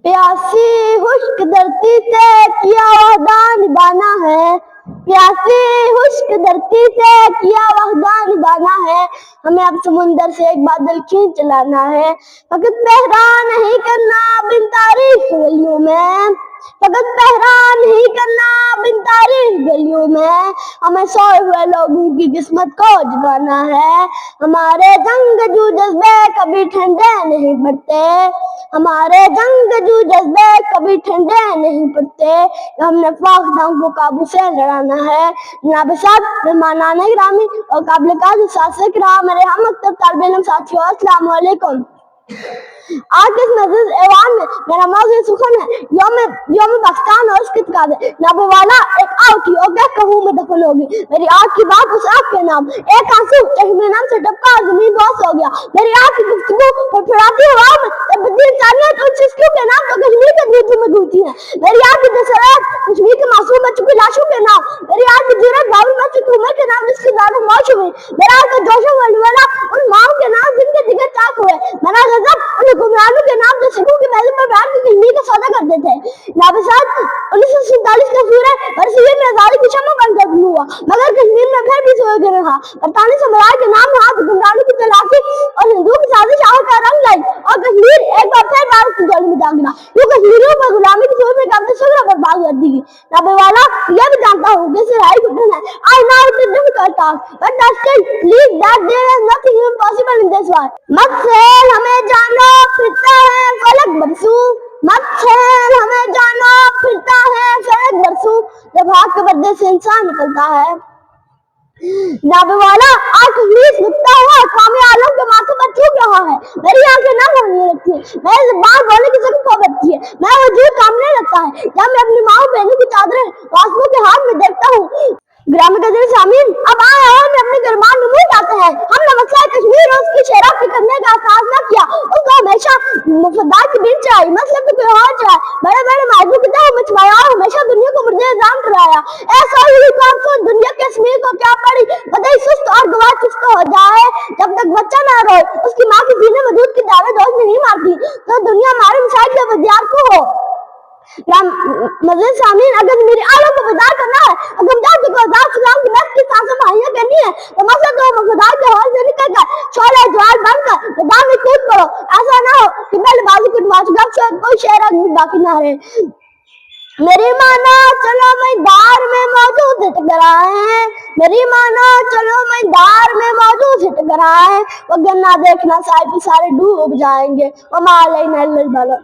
प्यासी खुश्क धरती से किया वादा निभाना है, प्यासी खुश्क धरती से किया वादा निभाना है, हमें अब समुंदर से एक बादल खींच लाना है। फकत पहरा नहीं करना बिन तारीफ गलियों में, फकत पहरा नहीं करना बिन तारीफ गलियों में, हमें सोए हुए लोगों की किस्मत को जगाना है। हमारे जंगजू जज्बे कभी ठंडे नहीं पड़ते, हमारे जंगजू जज्बे कभी ठंडे नहीं पड़ते, हमने फाख्ताओं को काबू से लड़ाना है। जनाब साहब, मेहमानान गिरामी और काबिल क़द्र साथ किराम, मेरे हम मकतब तालिब इल्म साथियों, अस्सलाम वालेकुम। आज के इस मज़ीद ऐवान में मेरा मौज़ू सुखन है यौम पाकिस्तान और उसकी तकाज़े। नाबे वाला एक आग की और क्या कहूँ मैं दफन होगी, मेरी आग की बात उस आग के नाम, एक आंसू चश्मे नाम से टपका ज़मीन बॉस हो गया, मेरी आग की गुफ्तगू फड़फड़ाती हवा में तब बदली इंसानियत उन सिस्कों के नाम तो कश्मीर के दूध में दूती है, मेरी आग की जसरत कश्मीर के मासूम बच्चों की लाशों के नाम, मेरी आग की जुर्रत बाबुल मस्जिद उमर के नाम जिसकी जान मौत हुई, मेरा आग का जोश वलवला उन माओं के नाम जिनके जिगर चाक हुए, मेरा गज़ब उन हुक्मरानों के नाम जो सिखों की महल पर बैठ के कश्मीर का सौदा करते थे। नाबे साहब, 1947 का सूरज बरसीए में आजादी की शम्मा बनकर हुआ, मगर कश्मीर में फिर भी सोए गिर रहा। बरतानी साम्राज्य के नाम हाथ हुक्मरानों की तलाशी और हिंदुओं की साजिश आग का रंग लाई और कश्मीर एक बार फिर भारत की जड़ में जा गिरा। यूं कश्मीरियों पर गुलामी की सूरत में कब्ज़े सुगरा बर्बाद कर दी। नाबे वाला, यह भी जानता हूँ कि सिराई घुटन है, I know it's a difficult task, but I still believe that there is nothing impossible in this world. मत सेल हमें जानो फिरता है फलक बरसू, मत सेल हमें जानो फिरता है फलक बरसू, जब हाथ के बदले से इंसान निकलता है। नाबे वाला, आज कश्मीर लुटता हुआ कामी आलम के माथे पर चूक रहा है, मेरी आंखें नम होने लगती है, मेरी ज़बान बोलने की जगह खो बैठती है, मेरा वजूद कांपने लगता है जब मैं अपनी माँ बहनों की चादरें वास्मों के हाथ में देखता हूँ। ग्रामीण कदर सामीन, अब आए और में अपने गरमान नमूद आते हैं। हमने मसला कश्मीर और उसकी शेरा पे करने का एहसास न किया, उसको हमेशा मुफद्दात की बीच चढ़ाई, मसले को कोई और चढ़ाया, बड़े बड़े मायदू की तरह मचवाया और हमेशा दुनिया को मुर्दे जाम कराया। ऐसा हुई काम तो दुनिया के कश्मीर को क्या पड़ी, बदई सुस्त और गवाह चुस्त हो जाए, जब तक बच्चा न रोए उसकी माँ के सीने में दूध की दावे दोष नहीं मारती तो दुनिया हमारे मिसाइल के बदियार को हो। मज़ीद सामीन, अगर मेरे आलों को बेदार करना है, अगर जाति को आजाद सलाम की नस्ल की सांसें मुहैया करनी है, तो मसला तो मफदार के हौल से निकल कर शोला जवाल बनकर मैदान में कूद पड़ो। ऐसा ना हो कि पहले बाजू कटवा चुका शायद कोई शहर भी बाकी ना रहे। मेरी माना चलो मैदार में मौजूद है टकराए हैं, मेरी माना चलो मैदार में मौजूद है टकराए हैं, वो गन्ना देखना सारे डूब जाएंगे, वो माले न